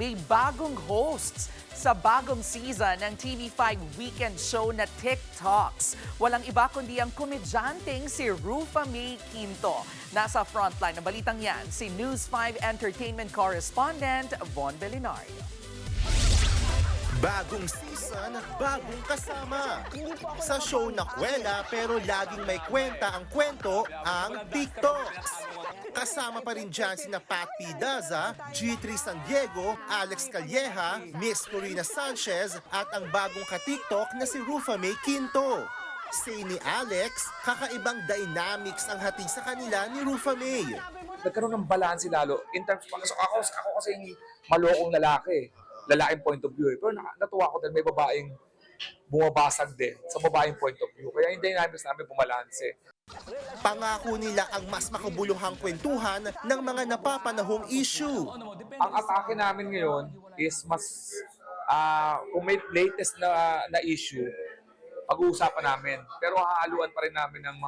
may bagong hosts sa bagong season ng TV5 weekend show na TikToks. Walang iba kundi ang komedyanteng si Rufa May Quinto. Nasa frontline ng balitang yan, si News 5 entertainment correspondent Von Belinario. Bagong season, bagong kasama. Sa show na kwela pero laging may kwenta ang kwento, ang TikToks. Kasama pa rin dyan sina Pat P. Daza, G3 San Diego, Alex Calleja, Miss Corina Sanchez at ang bagong ka-TikTok na si Rufa May Quinto. Say ni Alex, kakaibang dynamics ang hatid sa kanila ni Rufa May. Nagkaroon ng balance lalo. In terms of, ako kasing malokong lalaki. Lalaking point of view. Pero natuwa ko dahil may babaeng bumabasag din sa babaeng point of view. Kaya yung dynamics namin bumalanse. Pangako nila ang mas makabuluhang kwentuhan ng mga napapanahong issue. Ang atake namin ngayon is mas, kung may latest na issue, pag-uusapan namin. Pero hahaluan pa rin namin ng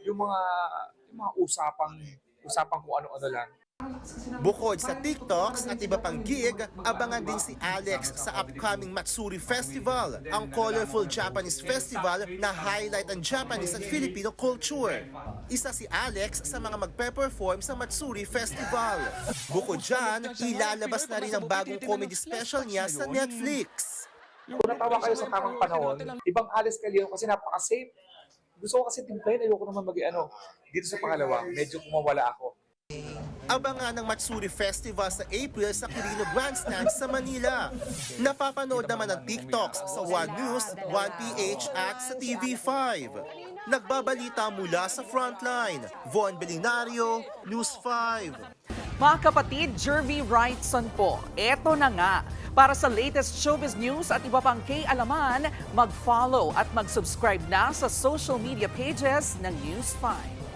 yung mga usapang kung ano-ano lang. Bukod sa TikToks at iba pang gig, abangan din si Alex sa upcoming Matsuri Festival, ang colorful Japanese festival na highlight ang Japanese at Filipino culture. Isa si Alex sa mga magpe-perform sa Matsuri Festival. Bukod dyan, ilalabas na rin ang bagong comedy special niya sa Netflix. Kung natawa kayo sa tamang panahon, ibang Alex Callejo kasi napaka-safe. Gusto ko kasi timplahin, ayoko naman dito sa pangalawa, medyo kumawala ako. Abangan ang Matsuri Festival sa April sa Quirino Grandstand sa Manila. Napapanood naman ang TikToks sa One News, One PH at sa TV5. Nagbabalita mula sa Frontline, Von Belinario, News 5. Mga kapatid, Jervy Wrightson po, eto na nga. Para sa latest showbiz news at iba pang kay-alaman, mag-follow at mag-subscribe na sa social media pages ng News 5.